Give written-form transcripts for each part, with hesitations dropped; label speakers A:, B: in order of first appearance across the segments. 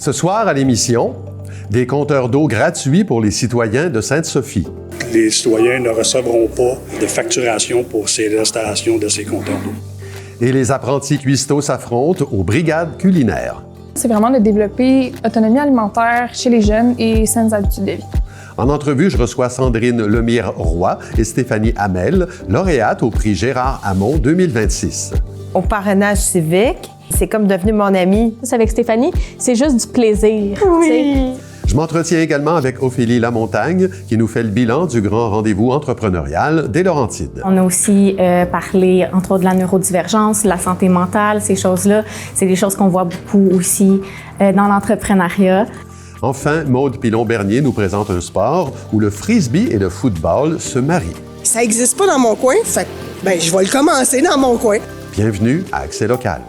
A: Ce soir à l'émission, des compteurs d'eau gratuits pour les citoyens de Sainte-Sophie.
B: Les citoyens ne recevront pas de facturation pour l'installation de ces compteurs d'eau.
A: Et les apprentis cuistots s'affrontent aux brigades culinaires.
C: C'est vraiment de développer autonomie alimentaire chez les jeunes et saines habitudes de vie.
A: En entrevue, je reçois Sandrine Lemire-Roy et Stéphanie Hamel, lauréates au prix Gérard Hamon 2026.
D: Au parrainage civique, c'est comme devenu mon ami.
E: Avec Stéphanie, c'est juste du plaisir.
D: Oui!
A: Je m'entretiens également avec Ophélie Lamontagne, qui nous fait le bilan du grand rendez-vous entrepreneurial des Laurentides.
F: On a aussi parlé, entre autres, de la neurodivergence, de la santé mentale, ces choses-là. C'est des choses qu'on voit beaucoup aussi dans l'entrepreneuriat.
A: Enfin, Maude Pilon-Bernier nous présente un sport où le frisbee et le football se marient.
G: Ça n'existe pas dans mon coin, fait que je vais le commencer dans mon coin.
A: Bienvenue à Accès Local.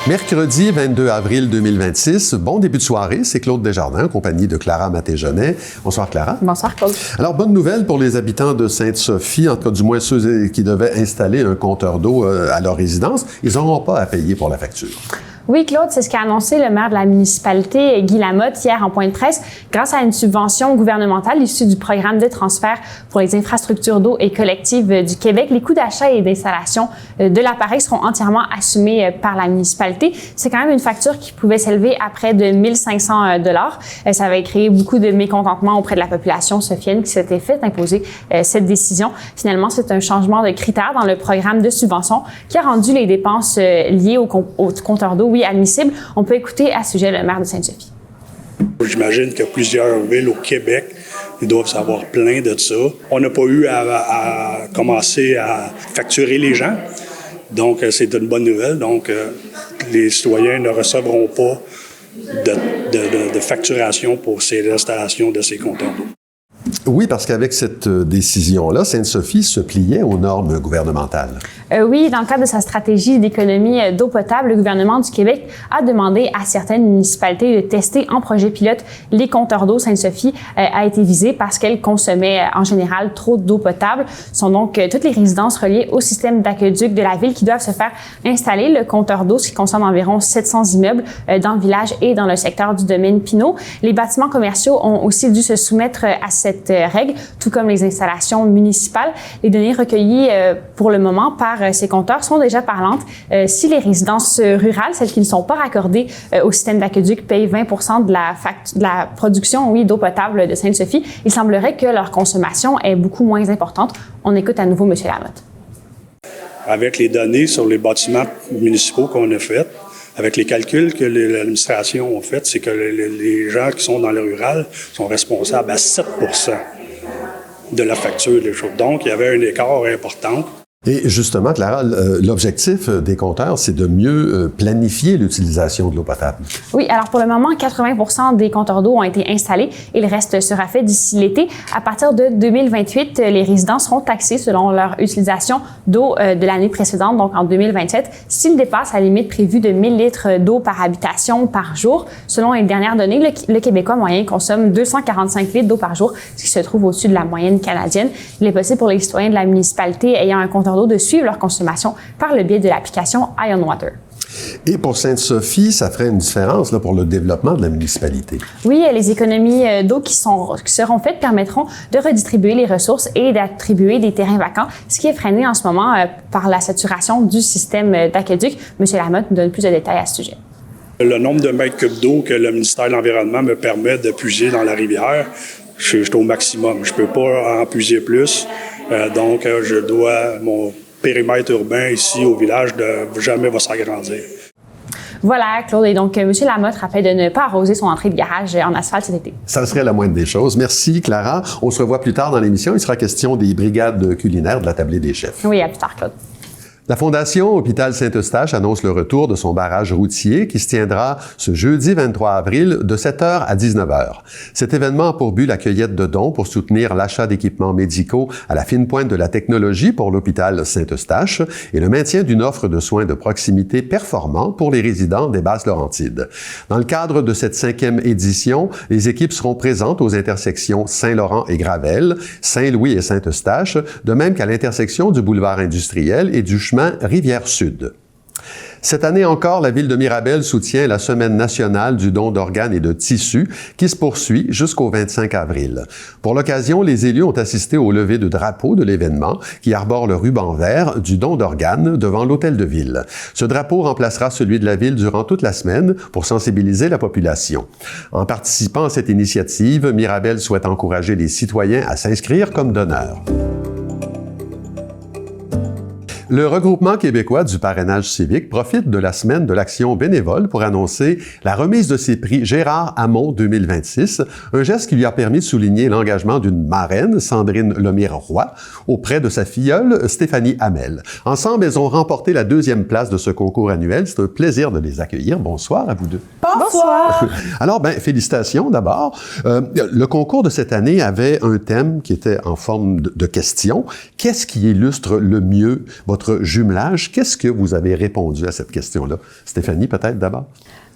A: Mercredi 22 avril 2026, bon début de soirée, c'est Claude Desjardins, en compagnie de Clara Maté-Genet. Bonsoir Clara.
E: Bonsoir Claude.
A: Alors, bonne nouvelle pour les habitants de Sainte-Sophie, en tout cas du moins ceux qui devaient installer un compteur d'eau à leur résidence, ils n'auront pas à payer pour la facture.
E: Oui, Claude, c'est ce qu'a annoncé le maire de la municipalité, Guy Lamotte, hier en point de presse. Grâce à une subvention gouvernementale issue du programme de transfert pour les infrastructures d'eau et collectives du Québec, les coûts d'achat et d'installation de l'appareil seront entièrement assumés par la municipalité. C'est quand même une facture qui pouvait s'élever à près de 1 500 $. Ça avait créé beaucoup de mécontentement auprès de la population sophienne qui s'était fait imposer cette décision. Finalement, c'est un changement de critère dans le programme de subvention qui a rendu les dépenses liées au compteur d'eau admissible. On peut écouter à ce sujet le maire de Sainte-Sophie.
B: J'imagine que plusieurs villes au Québec, ils doivent savoir plein de ça. On n'a pas eu à commencer à facturer les gens. Donc, c'est une bonne nouvelle. Donc, les citoyens ne recevront pas de facturation pour l'installation de ces compteurs d'eau.
A: Oui, parce qu'avec cette décision-là, Sainte-Sophie se pliait aux normes gouvernementales.
E: Oui, dans le cadre de sa stratégie d'économie d'eau potable, le gouvernement du Québec a demandé à certaines municipalités de tester en projet pilote les compteurs d'eau. Sainte-Sophie a été visée parce qu'elle consommait en général trop d'eau potable. Ce sont donc toutes les résidences reliées au système d'aqueduc de la ville qui doivent se faire installer le compteur d'eau, ce qui concerne environ 700 immeubles dans le village et dans le secteur du domaine Pinot. Les bâtiments commerciaux ont aussi dû se soumettre à cette règle, tout comme les installations municipales. Les données recueillies pour le moment par ces compteurs sont déjà parlantes. Si les résidences rurales, celles qui ne sont pas raccordées au système d'aqueduc, payent 20 % de la production d'eau potable de Sainte-Sophie, il semblerait que leur consommation est beaucoup moins importante. On écoute à nouveau M. Lamotte.
B: Avec les données sur les bâtiments municipaux qu'on a fait, avec les calculs que l'administration a fait, c'est que les gens qui sont dans le rural sont responsables à 7 % de la facture des choses. Donc, il y avait un écart important.
A: Et justement, Clara, l'objectif des compteurs, c'est de mieux planifier l'utilisation de l'eau potable.
E: Oui, alors pour le moment, 80 % des compteurs d'eau ont été installés et le reste sera fait d'ici l'été. À partir de 2028, les résidents seront taxés selon leur utilisation d'eau de l'année précédente, donc en 2027, s'ils dépassent la limite prévue de 1000 litres d'eau par habitation par jour. Selon les dernières données, le Québécois moyen consomme 245 litres d'eau par jour, ce qui se trouve au-dessus de la moyenne canadienne. Il est possible pour les citoyens de la municipalité ayant un compteur d'eau de suivre leur consommation par le biais de l'application Ion Water.
A: Et pour Sainte-Sophie, ça ferait une différence pour le développement de la municipalité.
E: Oui, les économies d'eau qui seront faites permettront de redistribuer les ressources et d'attribuer des terrains vacants, ce qui est freiné en ce moment par la saturation du système d'aqueduc. M. Lamotte nous donne plus de détails à ce sujet.
B: Le nombre de mètres cubes d'eau que le ministère de l'Environnement me permet de puiser dans la rivière, je suis au maximum. Je ne peux pas en puiser plus. Donc, mon périmètre urbain ici au village jamais va s'agrandir.
E: Voilà, Claude. Et donc, M. Lamotte rappelle de ne pas arroser son entrée de garage en asphalte cet été.
A: Ça serait la moindre des choses. Merci, Clara. On se revoit plus tard dans l'émission. Il sera question des brigades culinaires de la tablée des chefs.
E: Oui, à plus tard, Claude.
A: La Fondation Hôpital Saint-Eustache annonce le retour de son barrage routier qui se tiendra ce jeudi 23 avril de 7h à 19h. Cet événement a pour but la cueillette de dons pour soutenir l'achat d'équipements médicaux à la fine pointe de la technologie pour l'Hôpital Saint-Eustache et le maintien d'une offre de soins de proximité performant pour les résidents des Basses-Laurentides. Dans le cadre de cette 5e édition, les équipes seront présentes aux intersections Saint-Laurent et Gravel, Saint-Louis et Saint-Eustache, de même qu'à l'intersection du boulevard industriel et du chemin Rivière-Sud. Cette année encore, la Ville de Mirabel soutient la Semaine nationale du don d'organes et de tissus qui se poursuit jusqu'au 25 avril. Pour l'occasion, les élus ont assisté au lever de drapeau de l'événement qui arbore le ruban vert du don d'organes devant l'Hôtel de Ville. Ce drapeau remplacera celui de la Ville durant toute la semaine pour sensibiliser la population. En participant à cette initiative, Mirabel souhaite encourager les citoyens à s'inscrire comme donneurs. Le Regroupement québécois du parrainage civique profite de la semaine de l'action bénévole pour annoncer la remise de ses prix Gérard Hamon 2026, un geste qui lui a permis de souligner l'engagement d'une marraine, Sandrine Lemire-Roy, auprès de sa filleule, Stéphanie Hamel. Ensemble, elles ont remporté la 2e place de ce concours annuel. C'est un plaisir de les accueillir. Bonsoir à vous deux.
D: Bonsoir!
A: Alors, félicitations d'abord. Le concours de cette année avait un thème qui était en forme de question. Qu'est-ce qui illustre le mieux votre jumelage? Qu'est-ce que vous avez répondu à cette question-là? Stéphanie, peut-être d'abord?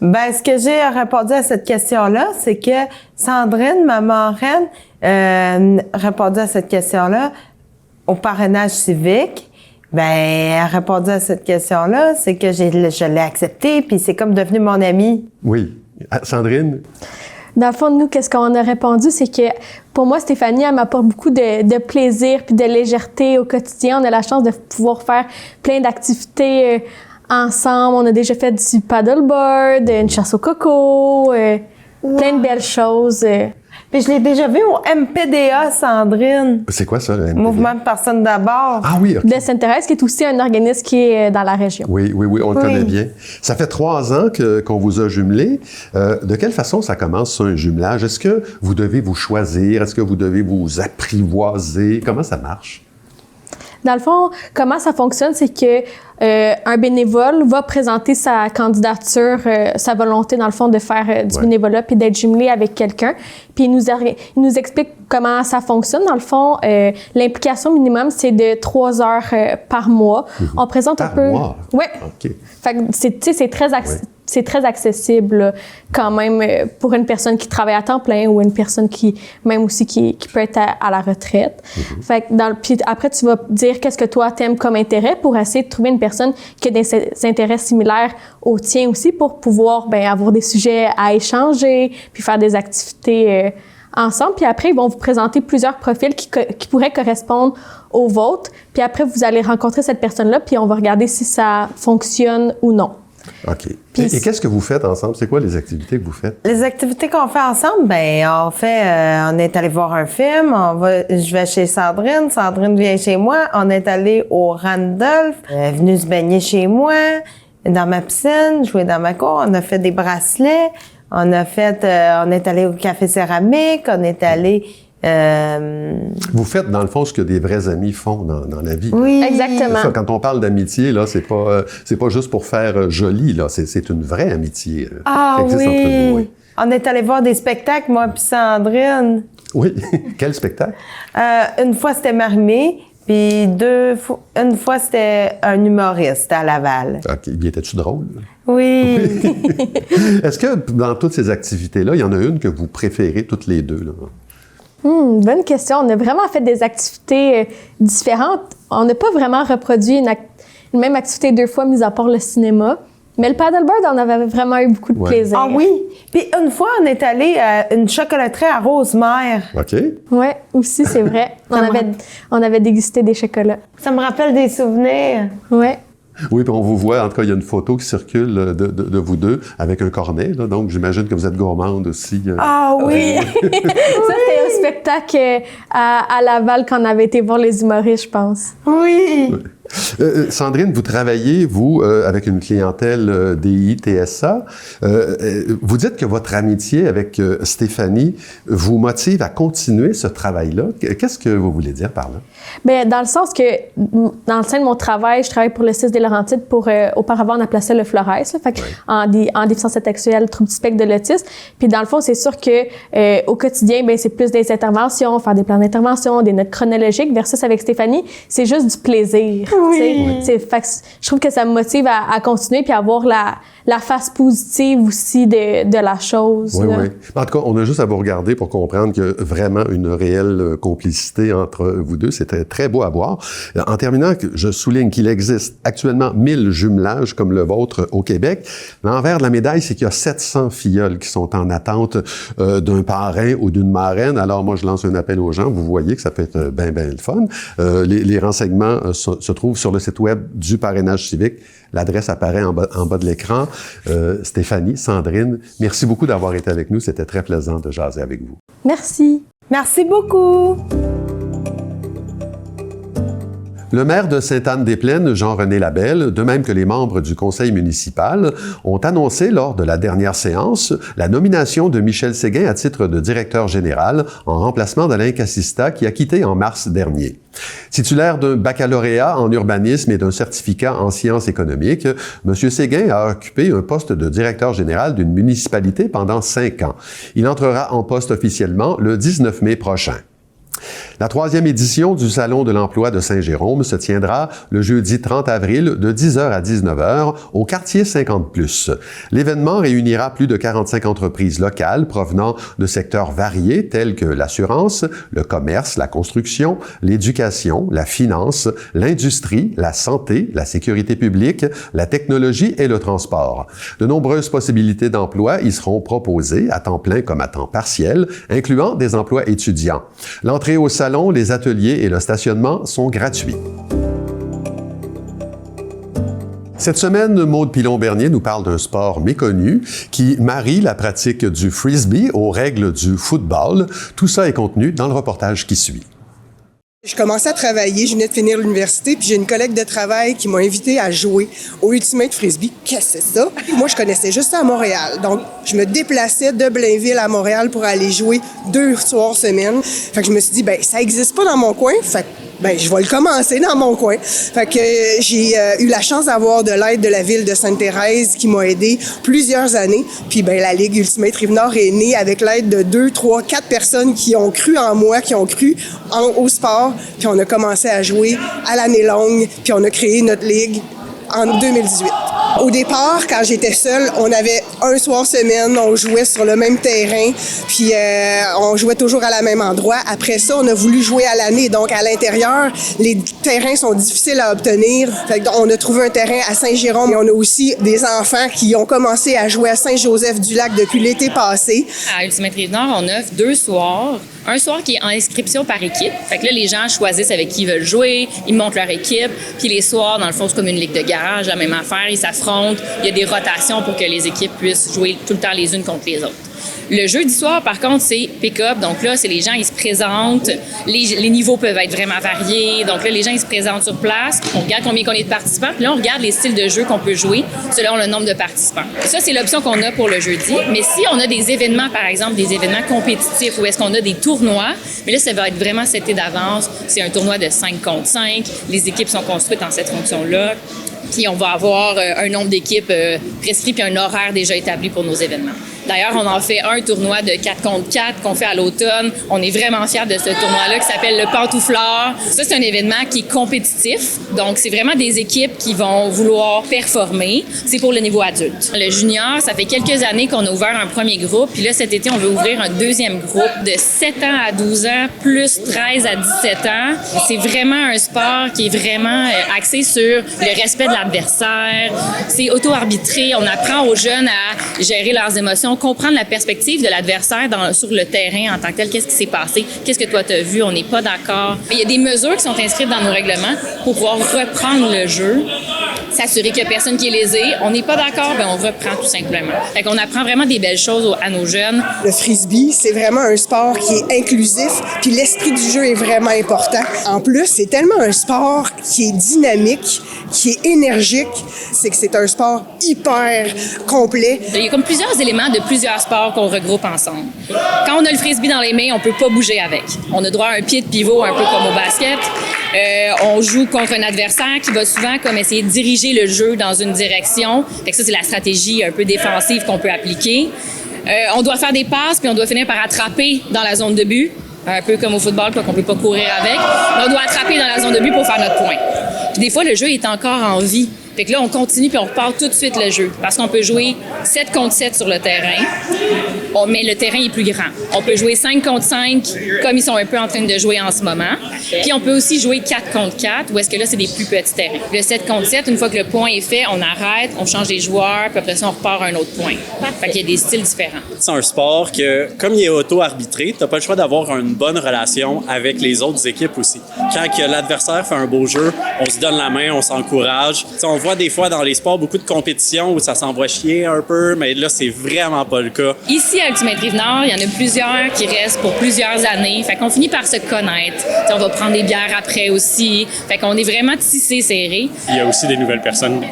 D: Ce que j'ai répondu à cette question-là, c'est que Sandrine, ma marraine, répondu à cette question-là au parrainage civique. Elle a répondu à cette question-là, c'est que je l'ai accepté, puis c'est comme devenu mon amie.
A: Oui. Sandrine?
H: Dans le fond, nous, qu'est-ce qu'on a répondu, c'est que pour moi, Stéphanie, elle m'apporte beaucoup de plaisir puis de légèreté au quotidien. On a la chance de pouvoir faire plein d'activités ensemble. On a déjà fait du paddleboard, une chasse au coco, plein de belles choses.
D: Puis je l'ai déjà vu au MPDA, Sandrine.
A: C'est quoi ça, le MPDA?
D: Mouvement de personnes d'abord.
A: Ah oui, OK.
H: De Sainte-Thérèse, qui est aussi un organisme qui est dans la région.
A: Oui, on le connaît bien. Ça fait 3 ans qu'on vous a jumelé. De quelle façon ça commence, ça, un jumelage? Est-ce que vous devez vous choisir? Est-ce que vous devez vous apprivoiser? Comment ça marche?
H: Dans le fond, comment ça fonctionne, c'est que un bénévole va présenter sa candidature, sa volonté, dans le fond, de faire du bénévolat puis d'être jumelé avec quelqu'un. Puis il nous explique comment ça fonctionne. Dans le fond, l'implication minimum, c'est de 3 heures par mois. On présente un peu...
A: mois?
H: Oui.
A: OK.
H: Fait que c'est très accessible là, quand même pour une personne qui travaille à temps plein ou une personne qui peut être à la retraite. Fait que puis après tu vas dire qu'est-ce que toi t'aimes comme intérêt pour essayer de trouver une personne qui a des intérêts similaires aux tiens aussi pour pouvoir avoir des sujets à échanger puis faire des activités ensemble. Puis après ils vont vous présenter plusieurs profils qui pourraient correspondre aux vôtres. Puis après vous allez rencontrer cette personne-là puis on va regarder si ça fonctionne ou non.
A: OK. Et qu'est-ce que vous faites ensemble? C'est quoi les activités que vous faites?
D: Les activités qu'on fait ensemble, on est allé voir un film, je vais chez Sandrine vient chez moi, on est allé au Randolph, elle est venue se baigner chez moi, dans ma piscine, jouer dans ma cour, on a fait des bracelets, on est allé au café céramique, on est allé...
A: Vous faites, dans le fond, ce que des vrais amis font dans la vie.
D: Oui,
H: exactement.
A: Ça, quand on parle d'amitié, là, c'est pas juste pour faire joli, là. C'est une vraie amitié.
D: Ah
A: qui existe entre vous, oui.
D: On est allé voir des spectacles, moi puis Sandrine.
A: Oui. Quel spectacle?
D: Une fois, c'était Marimé, puis une fois, c'était un humoriste à Laval.
A: OK. Bien, étais-tu drôle?
D: Oui.
A: Est-ce que dans toutes ces activités-là, il y en a une que vous préférez toutes les deux, là?
H: Bonne question. On a vraiment fait des activités différentes. On n'a pas vraiment reproduit une même activité 2 fois, mis à part le cinéma. Mais le paddleboard, on avait vraiment eu beaucoup de plaisir.
D: Ah oui? Puis une fois, on est allé à une chocolaterie à Rosemère.
A: OK.
H: Oui, aussi, c'est vrai. On avait dégusté des chocolats.
D: Ça me rappelle des souvenirs.
H: Oui.
A: Oui, puis on vous voit, en tout cas, il y a une photo qui circule de vous deux avec un cornet, là, donc j'imagine que vous êtes gourmande aussi.
D: Ah oui!
H: Ça, c'était un spectacle à Laval quand on avait été voir les humoristes, je pense.
D: Oui!
A: Sandrine, vous travaillez, vous, avec une clientèle DI, TSA. Vous dites que votre amitié avec Stéphanie vous motive à continuer ce travail-là. Qu'est-ce que vous voulez dire par là?
H: Bien, dans le sens que, dans le sein de mon travail, je travaille pour le CIS des Laurentides pour, auparavant, on appelait ça le FLORES, là, fait que en déficience intellectuelle, trouble du spectre de l'autisme. Puis, dans le fond, c'est sûr que, au quotidien, bien, c'est plus des interventions, faire des plans d'intervention, des notes chronologiques, versus avec Stéphanie, c'est juste du plaisir. Oui. Fait que je trouve que ça me motive à continuer puis à avoir la face positive aussi de la chose.
A: Oui,
H: là.
A: oui. En tout cas, on a juste à vous regarder pour comprendre qu'il y a vraiment une réelle complicité entre vous deux. C'était très beau à voir. En terminant, je souligne qu'il existe actuellement 1000 jumelages comme le vôtre au Québec. L'envers de la médaille, c'est qu'il y a 700 filleuls qui sont en attente d'un parrain ou d'une marraine. Alors moi, je lance un appel aux gens. Vous voyez que ça peut être bien le fun. Les renseignements se trouvent sur le site web du parrainage civique. L'adresse apparaît en bas de l'écran. Stéphanie, Sandrine, merci beaucoup d'avoir été avec nous. C'était très plaisant de jaser avec vous.
H: Merci.
D: Merci beaucoup.
A: Le maire de Sainte-Anne-des-Plaines, Jean-René Labelle, de même que les membres du conseil municipal, ont annoncé lors de la dernière séance la nomination de Michel Séguin à titre de directeur général en remplacement d'Alain Cassista qui a quitté en mars dernier. Titulaire d'un baccalauréat en urbanisme et d'un certificat en sciences économiques, M. Séguin a occupé un poste de directeur général d'une municipalité pendant 5 ans. Il entrera en poste officiellement le 19 mai prochain. La 3e édition du Salon de l'emploi de Saint-Jérôme se tiendra le jeudi 30 avril de 10h à 19h au quartier 50+. L'événement réunira plus de 45 entreprises locales provenant de secteurs variés tels que l'assurance, le commerce, la construction, l'éducation, la finance, l'industrie, la santé, la sécurité publique, la technologie et le transport. De nombreuses possibilités d'emploi y seront proposées à temps plein comme à temps partiel, incluant des emplois étudiants. L'entrée au salon, les ateliers et le stationnement sont gratuits. Cette semaine, Maude Pilon-Bernier nous parle d'un sport méconnu qui marie la pratique du frisbee aux règles du football. Tout ça est contenu dans le reportage qui suit.
G: Je commençais à travailler, je venais de finir l'université, puis j'ai une collègue de travail qui m'a invité à jouer au Ultimate Frisbee. Qu'est-ce que c'est ça? Moi, je connaissais juste ça à Montréal. Donc, je me déplaçais de Blainville à Montréal pour aller jouer 2 soirs semaine. Fait que je me suis dit, ben ça existe pas dans mon coin. Fait que, ben je vais le commencer dans mon coin. Fait que j'ai eu la chance d'avoir de l'aide de la ville de Sainte-Thérèse qui m'a aidé plusieurs années. Puis ben la Ligue Ultimate Rive-Nord est née avec l'aide de 2, 3, 4 personnes qui ont cru en moi, qui ont cru au sport. Puis on a commencé à jouer à l'année longue, puis on a créé notre ligue en 2018. Au départ, quand j'étais seule, on avait un soir semaine, on jouait sur le même terrain, puis on jouait toujours à la même endroit. Après ça, on a voulu jouer à l'année, donc à l'intérieur, les terrains sont difficiles à obtenir. Fait que on a trouvé un terrain à Saint-Jérôme et on a aussi des enfants qui ont commencé à jouer à Saint-Joseph-du-Lac depuis l'été passé.
I: À Ultimate Rive-Nord, on offre 2 soirs. Un soir qui est en inscription par équipe. Fait que là, les gens choisissent avec qui ils veulent jouer, ils montent leur équipe. Puis les soirs, dans le fond, c'est comme une ligue de garage, la même affaire, ils s'affrontent. Il y a des rotations pour que les équipes puissent jouer tout le temps les unes contre les autres. Le jeudi soir, par contre, c'est pick-up. Donc là, c'est les gens, ils se présentent. Les niveaux peuvent être vraiment variés. Donc là, les gens, ils se présentent sur place. On regarde combien on est de participants. Puis là, on regarde les styles de jeu qu'on peut jouer selon le nombre de participants. Ça, c'est l'option qu'on a pour le jeudi. Mais si on a des événements, par exemple, des événements compétitifs où est-ce qu'on a des tournois, mais là, ça va être vraiment seté d'avance. C'est un tournoi de 5 contre 5. Les équipes sont construites en cette fonction-là. Puis on va avoir un nombre d'équipes prescrit puis un horaire déjà établi pour nos événements. D'ailleurs, on en fait un tournoi de 4 contre 4 qu'on fait à l'automne. On est vraiment fiers de ce tournoi-là qui s'appelle le Pantouflard. Ça, c'est un événement qui est compétitif. Donc, c'est vraiment des équipes qui vont vouloir performer. C'est pour le niveau adulte. Le junior, ça fait quelques années qu'on a ouvert un premier groupe. Puis là, cet été, on veut ouvrir un deuxième groupe de 7 ans à 12 ans, plus 13 à 17 ans. C'est vraiment un sport qui est vraiment axé sur le respect de l'adversaire. C'est auto-arbitré. On apprend aux jeunes à gérer leurs émotions comprendre la perspective de l'adversaire sur le terrain en tant que tel. Qu'est-ce qui s'est passé? Qu'est-ce que toi t'as vu? On n'est pas d'accord. Il y a des mesures qui sont inscrites dans nos règlements pour pouvoir reprendre le jeu, s'assurer qu'il n'y a personne qui est lésé. On n'est pas d'accord, ben on reprend tout simplement. Fait qu'on apprend vraiment des belles choses à nos jeunes.
G: Le frisbee, c'est vraiment un sport qui est inclusif, puis l'esprit du jeu est vraiment important. En plus, c'est tellement un sport qui est dynamique, qui est énergique, c'est que c'est un sport hyper complet.
I: Il y a comme plusieurs éléments de plusieurs sports qu'on regroupe ensemble. Quand on a le frisbee dans les mains, on peut pas bouger avec. On a droit à un pied de pivot un peu comme au basket. On joue contre un adversaire qui va souvent comme essayer de diriger le jeu dans une direction. Fait que ça, c'est la stratégie un peu défensive qu'on peut appliquer. On doit faire des passes, puis on doit finir par attraper dans la zone de but. Un peu comme au football, quoi, qu'on peut pas courir avec. Mais on doit attraper dans la zone de but pour faire notre point. Puis des fois, le jeu est encore en vie. Fait que là, on continue puis on repart tout de suite le jeu. Parce qu'on peut jouer 7 contre 7 sur le terrain, mais le terrain est plus grand. On peut jouer 5 contre 5, comme ils sont un peu en train de jouer en ce moment. Puis on peut aussi jouer 4 contre 4, où est-ce que là, c'est des plus petits terrains. Le 7 contre 7, une fois que le point est fait, on arrête, on change les joueurs, puis après ça, on repart à un autre point. Fait qu'il y a des styles différents.
J: C'est un sport que, comme il est auto-arbitré, t'as pas le choix d'avoir une bonne relation avec les autres équipes aussi. Quand que l'adversaire fait un beau jeu, on se donne la main, on s'encourage. T'sais, on voit des fois dans les sports beaucoup de compétitions où ça s'envoie chier un peu, mais là, c'est vraiment pas le cas.
I: Ici, à Ultimate Rive-Nord, il y en a plusieurs qui restent pour plusieurs années. Fait qu'on finit par se connaître. T'sais, on va prendre des bières après aussi. Fait qu'on est vraiment tissé serré.
K: Il y a aussi des nouvelles personnes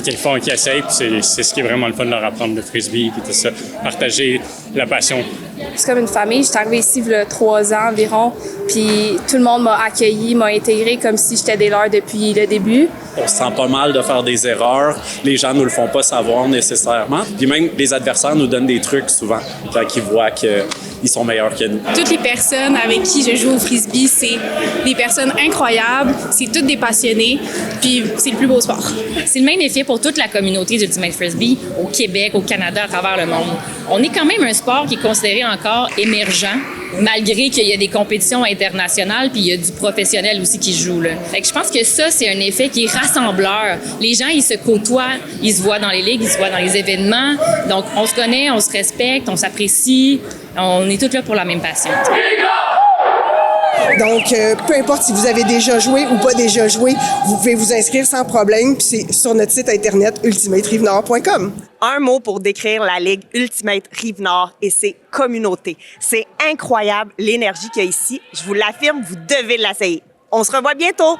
K: qui le font, qui essayent, puis c'est ce qui est vraiment le fun de leur apprendre le frisbee, puis tout ça. Partager la passion.
C: C'est comme une famille. J'étais arrivée ici il y a 3 ans environ, puis tout le monde m'a accueilli, m'a intégré comme si j'étais des leurs depuis le début.
J: On se sent pas mal de faire des erreurs. Les gens nous le font pas savoir nécessairement. Puis même les adversaires nous donnent des trucs souvent quand ils voient qu'ils sont meilleurs que nous.
C: Toutes les personnes avec qui je joue au frisbee, c'est des personnes incroyables. C'est toutes des passionnés. Puis c'est le plus beau sport.
I: C'est le même effet pour toute la communauté d'Ultimate Frisbee au Québec, au Canada, à travers le monde. On est quand même un sport qui est considéré encore émergent, malgré qu'il y a des compétitions internationales, puis il y a du professionnel aussi qui joue là. Fait que je pense que ça, c'est un effet qui est rassembleur. Les gens, ils se côtoient, ils se voient dans les ligues, ils se voient dans les événements. Donc, on se connaît, on se respecte, on s'apprécie. On est tous là pour la même passion.
G: Donc, peu importe si vous avez déjà joué ou pas déjà joué, vous pouvez vous inscrire sans problème, puis c'est sur notre site internet ultimaterivenord.com.
L: Un mot pour décrire la Ligue Ultimate Rive-Nord et ses communautés. C'est incroyable l'énergie qu'il y a ici. Je vous l'affirme, vous devez l'essayer. On se revoit bientôt!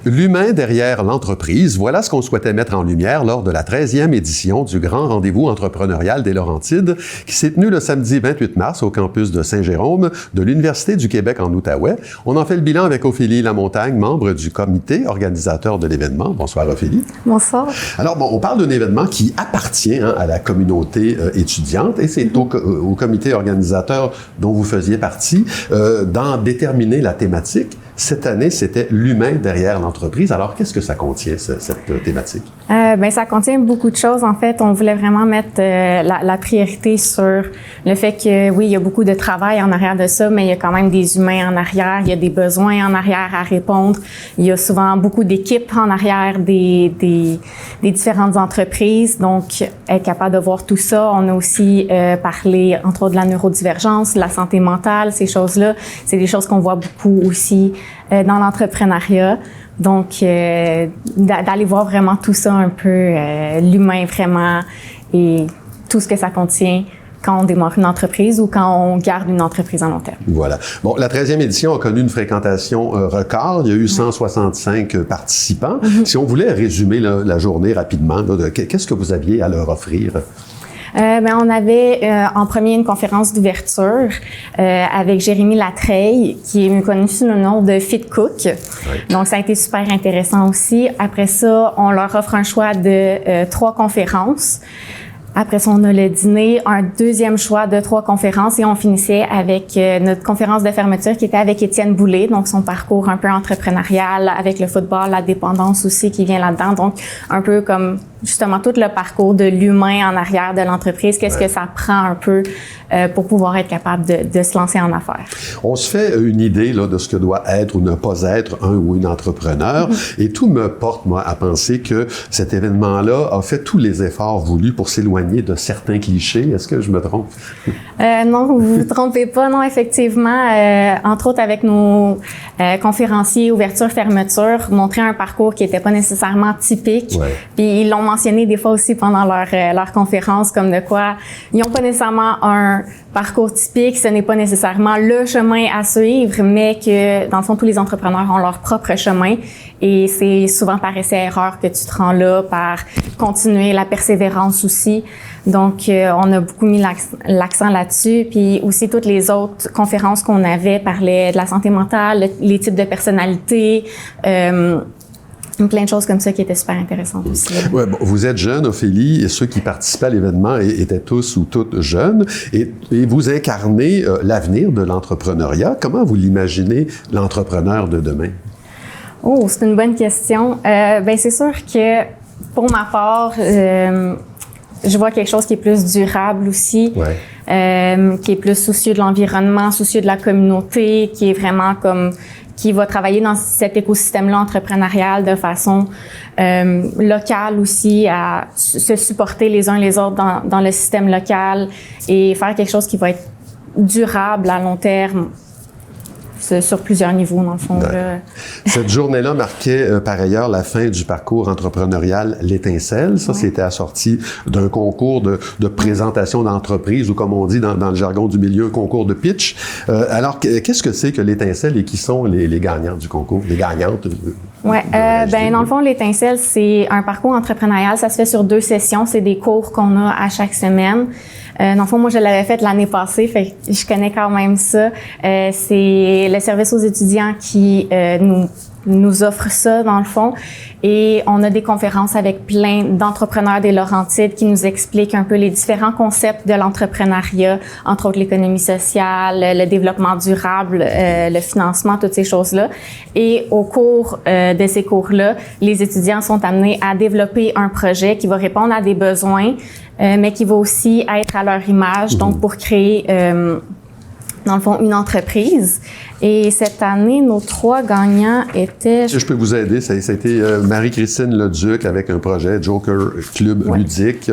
A: L'humain derrière l'entreprise, voilà ce qu'on souhaitait mettre en lumière lors de la 13e édition du Grand Rendez-vous entrepreneurial des Laurentides qui s'est tenu le samedi 28 mars au campus de Saint-Jérôme de l'Université du Québec en Outaouais. On en fait le bilan avec Ophélie Lamontagne, membre du comité organisateur de l'événement. Bonsoir Ophélie.
F: Bonsoir.
A: Alors, bon, on parle d'un événement qui appartient à la communauté étudiante et c'est au comité organisateur dont vous faisiez partie d'en déterminer la thématique. Cette année, c'était l'humain derrière l'entreprise. Alors, qu'est-ce que ça contient, cette thématique?
F: Ça contient beaucoup de choses. En fait, on voulait vraiment mettre la priorité sur le fait que, oui, il y a beaucoup de travail en arrière de ça, mais il y a quand même des humains en arrière, il y a des besoins en arrière à répondre. Il y a souvent beaucoup d'équipes en arrière des différentes entreprises. Donc, être capable de voir tout ça. On a aussi parlé, entre autres, de la neurodivergence, de la santé mentale, ces choses-là. C'est des choses qu'on voit beaucoup aussi dans l'entrepreneuriat. Donc, d'aller voir vraiment tout ça un peu, l'humain vraiment et tout ce que ça contient quand on démarre une entreprise ou quand on garde une entreprise en long terme.
A: Voilà. Bon, la 13e édition a connu une fréquentation record. Il y a eu 165 participants. Si on voulait résumer la journée rapidement, qu'est-ce que vous aviez à leur offrir?
F: On avait en premier une conférence d'ouverture avec Jérémy Latreille, qui est mieux connu sous le nom de Fit Cook. Oui. Donc, ça a été super intéressant aussi. Après ça, on leur offre un choix de 3 conférences. Après ça, on a le dîner, un deuxième choix de 3 conférences et on finissait avec notre conférence de fermeture qui était avec Étienne Boulay, donc son parcours un peu entrepreneurial avec le football, la dépendance aussi qui vient là-dedans. Donc, un peu comme justement tout le parcours de l'humain en arrière de l'entreprise, qu'est-ce que ça prend un peu pour pouvoir être capable de se lancer en affaires.
A: On se fait une idée là, de ce que doit être ou ne pas être un ou une entrepreneur, et tout me porte, moi, à penser que cet événement-là a fait tous les efforts voulus pour s'éloigner de certains clichés. Est-ce que je me trompe?
F: Non, vous vous trompez pas. Non, effectivement, entre autres avec nos conférenciers ouverture-fermeture, montrer un parcours qui était pas nécessairement typique.
A: Ouais.
F: Puis ils l'ont mentionné des fois aussi pendant leur conférence, comme de quoi ils n'ont pas nécessairement un parcours typique, ce n'est pas nécessairement le chemin à suivre, mais que dans le fond, tous les entrepreneurs ont leur propre chemin et c'est souvent par essai-erreur que tu te rends là, par continuer la persévérance aussi. Donc, on a beaucoup mis l'accent là-dessus. Puis aussi, toutes les autres conférences qu'on avait parlaient de la santé mentale, les types de personnalités, plein de choses comme ça qui étaient super intéressantes aussi.
A: Ouais, bon, vous êtes jeune, Ophélie, et ceux qui participaient à l'événement étaient tous ou toutes jeunes, et vous incarnez l'avenir de l'entrepreneuriat. Comment vous l'imaginez, l'entrepreneur de demain?
F: Oh, c'est une bonne question. Ben c'est sûr que pour ma part, je vois quelque chose qui est plus durable aussi, qui est plus soucieux de l'environnement, soucieux de la communauté, qui est vraiment comme qui va travailler dans cet écosystème-là entrepreneurial de façon locale aussi, à se supporter les uns les autres dans le système local et faire quelque chose qui va être durable à long terme. Sur plusieurs niveaux, dans le fond.
A: Cette journée-là marquait par ailleurs la fin du parcours entrepreneurial L'Étincelle. Ça, c'était assorti d'un concours de présentation d'entreprise ou, comme on dit dans le jargon du milieu, un concours de pitch. Alors, qu'est-ce que c'est que L'Étincelle et qui sont les gagnants du concours, les gagnantes?
F: Ouais, ben dans le fond, L'Étincelle, c'est un parcours entrepreneurial. Ça se fait sur 2 sessions. C'est des cours qu'on a à chaque semaine. Dans le fond, moi, je l'avais fait l'année passée, fait que je connais quand même ça. C'est le service aux étudiants qui nous offre ça, dans le fond. Et on a des conférences avec plein d'entrepreneurs des Laurentides qui nous expliquent un peu les différents concepts de l'entrepreneuriat, entre autres l'économie sociale, le développement durable, le financement, toutes ces choses-là. Et au cours de ces cours-là, les étudiants sont amenés à développer un projet qui va répondre à des besoins, mais qui va aussi être à leur image, donc pour créer, dans le fond, une entreprise. Et cette année, nos 3 gagnants étaient...
A: Si je peux vous aider, ça a été Marie-Christine Leduc avec un projet Joker Club ludique,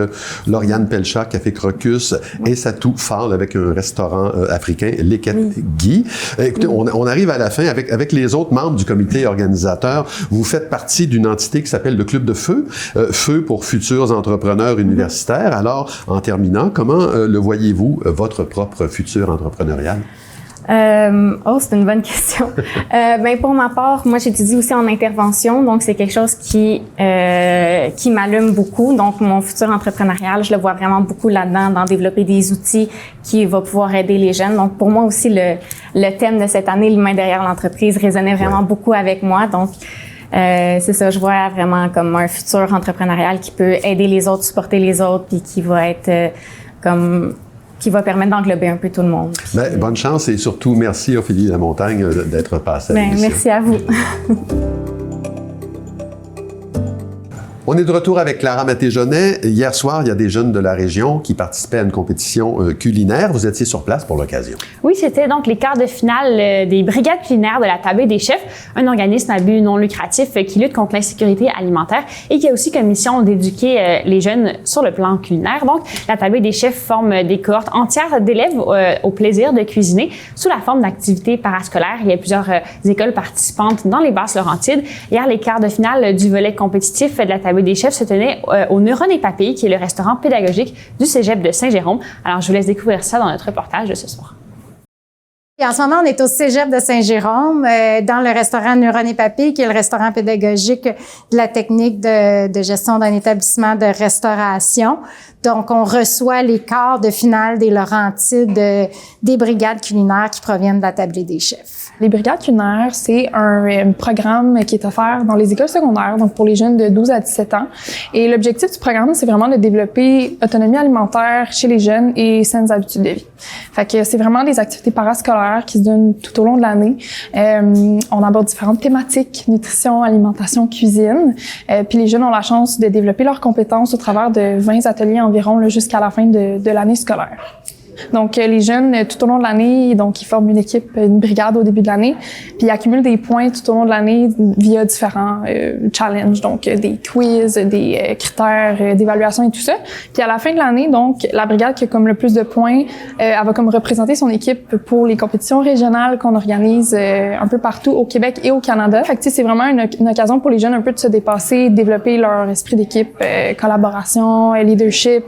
A: Lauriane Pelchat, Café Crocus, et Satou Fall avec un restaurant africain, Leket Guy. Écoutez, on arrive à la fin avec les autres membres du comité organisateur. Vous faites partie d'une entité qui s'appelle le Club de Feu, Feu pour futurs entrepreneurs universitaires. Alors, en terminant, comment le voyez-vous, votre propre futur entrepreneurial?
F: C'est une bonne question. Ben pour ma part, moi j'étudie aussi en intervention, donc c'est quelque chose qui m'allume beaucoup. Donc mon futur entrepreneurial, je le vois vraiment beaucoup là-dedans, dans développer des outils qui vont pouvoir aider les jeunes. Donc pour moi aussi le thème de cette année, l'humain derrière l'entreprise, résonnait vraiment beaucoup avec moi. Donc c'est ça, je vois vraiment comme un futur entrepreneurial qui peut aider les autres, supporter les autres, puis qui va être qui va permettre d'englober un peu tout le monde.
A: Ben, bonne chance et surtout, merci Ophélie Lamontagne d'être passée à l'émission.
F: Merci à vous.
A: On est de retour avec Clara Maté-Jonet. Hier soir, il y a des jeunes de la région qui participaient à une compétition culinaire. Vous étiez sur place pour l'occasion.
E: Oui, c'était donc les quarts de finale des brigades culinaires de la Tablée des chefs, un organisme à but non lucratif qui lutte contre l'insécurité alimentaire et qui a aussi comme mission d'éduquer les jeunes sur le plan culinaire. Donc, la Tablée des chefs forme des cohortes entières d'élèves au plaisir de cuisiner sous la forme d'activités parascolaires. Il y a plusieurs écoles participantes dans les Basses-Laurentides. Hier, les quarts de finale du volet compétitif de la Tablée des chefs se tenaient au Neurones et Papilles, qui est le restaurant pédagogique du Cégep de Saint-Jérôme. Alors, je vous laisse découvrir ça dans notre reportage de ce soir.
M: Et en ce moment, on est au Cégep de Saint-Jérôme, dans le restaurant Neurones et Papilles, qui est le restaurant pédagogique de la technique de gestion d'un établissement de restauration. Donc, on reçoit les quarts de finale des Laurentides des brigades culinaires qui proviennent de la Tablée des chefs.
N: Les brigades culinaires, c'est un programme qui est offert dans les écoles secondaires, donc pour les jeunes de 12 à 17 ans. Et l'objectif du programme, c'est vraiment de développer autonomie alimentaire chez les jeunes et saines habitudes de vie. Fait que c'est vraiment des activités parascolaires qui se donnent tout au long de l'année. On aborde différentes thématiques, nutrition, alimentation, cuisine. Puis les jeunes ont la chance de développer leurs compétences au travers de 20 ateliers environ jusqu'à la fin de l'année scolaire. Donc, les jeunes, tout au long de l'année, donc ils forment une équipe, une brigade au début de l'année, puis ils accumulent des points tout au long de l'année via différents challenges, donc des quiz, des critères d'évaluation et tout ça. Puis à la fin de l'année, donc, la brigade qui a comme le plus de points, elle va comme représenter son équipe pour les compétitions régionales qu'on organise un peu partout au Québec et au Canada. Fait que, tu sais, c'est vraiment une occasion pour les jeunes un peu de se dépasser, de développer leur esprit d'équipe, collaboration, leadership,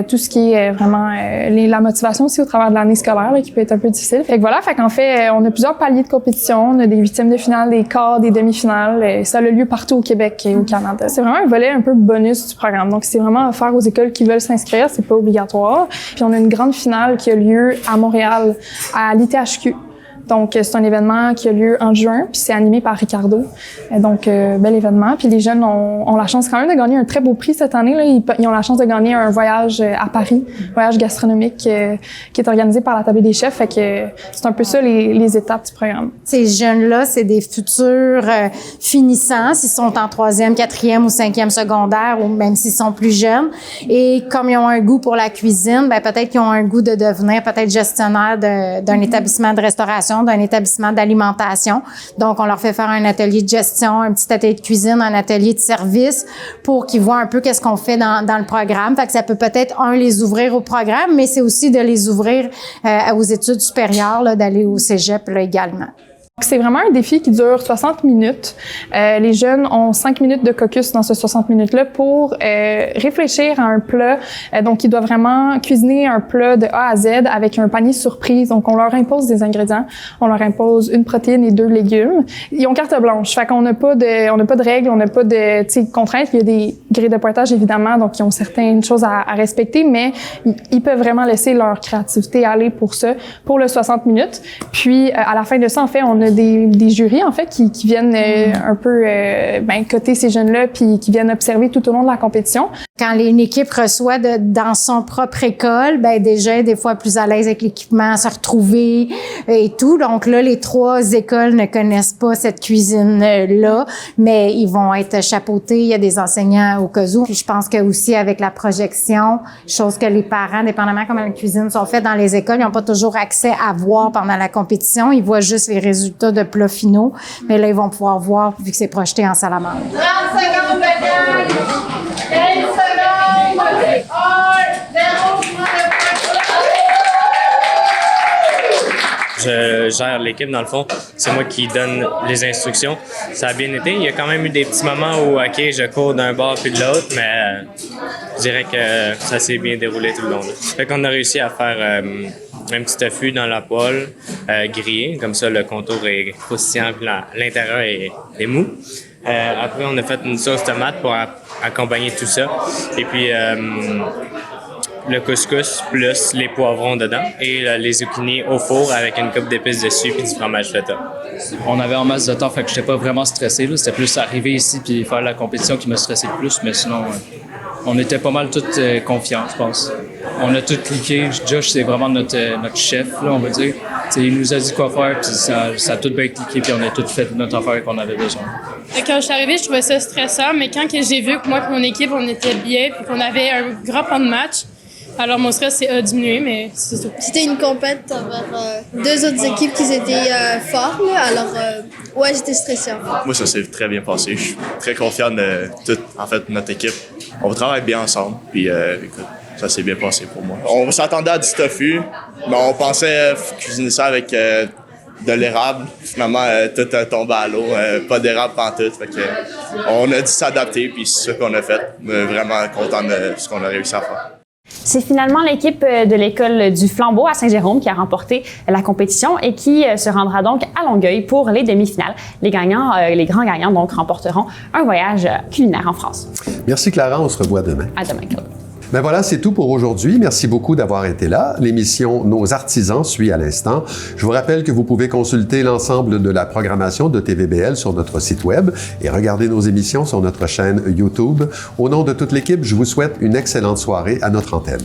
N: tout ce qui est vraiment la motivation aussi au travers de l'année scolaire là, qui peut être un peu difficile. Fait que voilà, fait qu'en fait, on a plusieurs paliers de compétition, on a des huitièmes de finale, des quarts, des demi-finales. Ça a lieu partout au Québec et au Canada. C'est vraiment un volet un peu bonus du programme. Donc, c'est vraiment offert aux écoles qui veulent s'inscrire, c'est pas obligatoire. Puis on a une grande finale qui a lieu à Montréal, à l'ITHQ. Donc, c'est un événement qui a lieu en juin, puis c'est animé par Ricardo. Donc, bel événement. Puis les jeunes ont la chance quand même de gagner un très beau prix cette année. Là. Ils ont la chance de gagner un voyage à Paris, un voyage gastronomique qui est organisé par la Table des chefs. Fait que c'est un peu ça les étapes du programme.
M: Ces jeunes-là, c'est des futurs finissants, s'ils sont en 3e, 4e ou 5e secondaire, ou même s'ils sont plus jeunes. Et comme ils ont un goût pour la cuisine, ben peut-être qu'ils ont un goût de devenir peut-être gestionnaire d'un établissement de restauration, d'un établissement d'alimentation. Donc, on leur fait faire un atelier de gestion, un petit atelier de cuisine, un atelier de service pour qu'ils voient un peu qu'est-ce qu'on fait dans le programme. Fait que ça peut peut-être, les ouvrir au programme, mais c'est aussi de les ouvrir aux études supérieures, là, d'aller au cégep là, également.
N: C'est vraiment un défi qui dure 60 minutes. Les jeunes ont 5 minutes de caucus dans ces 60 minutes-là pour réfléchir à un plat. Donc, ils doivent vraiment cuisiner un plat de A à Z avec un panier surprise. Donc, on leur impose des ingrédients. On leur impose une protéine et 2 légumes. Ils ont carte blanche. Fait qu'on n'a pas de règles, on n'a pas de contraintes. Il y a des grilles de pointage, évidemment. Donc, ils ont certaines choses à respecter, mais ils peuvent vraiment laisser leur créativité aller pour ça, pour le 60 minutes. Puis, à la fin de ça, en fait, on a des jurys, en fait, qui viennent un peu coter ces jeunes-là puis qui viennent observer tout au long de la compétition.
M: Quand une équipe reçoit dans son propre école, ben déjà, des fois, plus à l'aise avec l'équipement, se retrouver et tout. Donc là, les 3 écoles ne connaissent pas cette cuisine-là, mais ils vont être chapeautés. Il y a des enseignants au cas où. Puis je pense que aussi avec la projection, chose que les parents, dépendamment comment la cuisine sont faites dans les écoles, ils n'ont pas toujours accès à voir pendant la compétition. Ils voient juste les résultats de plats finaux. Mais là, ils vont pouvoir voir vu que c'est projeté en salle à manger.
O: 30 secondes de gagne! 15 secondes! 1, 0,
P: Je gère l'équipe, dans le fond. C'est moi qui donne les instructions. Ça a bien été. Il y a quand même eu des petits moments où, OK, je cours d'un bord puis de l'autre, mais je dirais que ça s'est bien déroulé tout le long. Là. Fait qu'on a réussi à faire un petit tofu dans la poêle, grillé. Comme ça, le contour est croustillant puis l'intérieur est mou. Après, on a fait une sauce tomate pour accompagner tout ça. Et puis, le couscous plus les poivrons dedans et les zucchini au four avec une coupe d'épices dessus puis du fromage feta.
Q: On avait en masse de temps, fait que j'étais pas vraiment stressé. Là. C'était plus arriver ici puis faire la compétition qui m'a stressé le plus, mais sinon, on était pas mal tous confiants, je pense. On a tout cliqué. Josh, c'est vraiment notre chef, là, on va dire. T'sais, il nous a dit quoi faire, puis ça a tout bien cliqué, puis on a tout fait notre affaire qu'on avait besoin.
R: Quand je suis arrivée, je trouvais ça stressant, mais quand j'ai vu que moi et mon équipe, on était bien, puis qu'on avait un grand plan de match, alors mon stress a diminué, mais c'est tout.
S: C'était une compète envers 2 autres équipes qui étaient fortes, alors ouais, j'étais stressée.
T: Moi, ça s'est très bien passé. Je suis très confiant de toute, notre équipe. On travaille bien ensemble, puis écoute, ça s'est bien passé pour moi. On s'attendait à du tofu, mais on pensait cuisiner ça avec de l'érable. Finalement, tout a tombé à l'eau, pas d'érable pantoute. Fait que on a dû s'adapter, puis c'est ça qu'on a fait. Vraiment content de ce qu'on a réussi à faire.
E: C'est finalement l'équipe de l'école du Flambeau à Saint-Jérôme qui a remporté la compétition et qui se rendra donc à Longueuil pour les demi-finales. Les grands gagnants donc remporteront un voyage culinaire en France.
A: Merci Clara, on se revoit demain.
E: À demain, Claude.
A: Ben voilà, c'est tout pour aujourd'hui. Merci beaucoup d'avoir été là. L'émission Nos artisans suit à l'instant. Je vous rappelle que vous pouvez consulter l'ensemble de la programmation de TVBL sur notre site web et regarder nos émissions sur notre chaîne YouTube. Au nom de toute l'équipe, je vous souhaite une excellente soirée à notre antenne.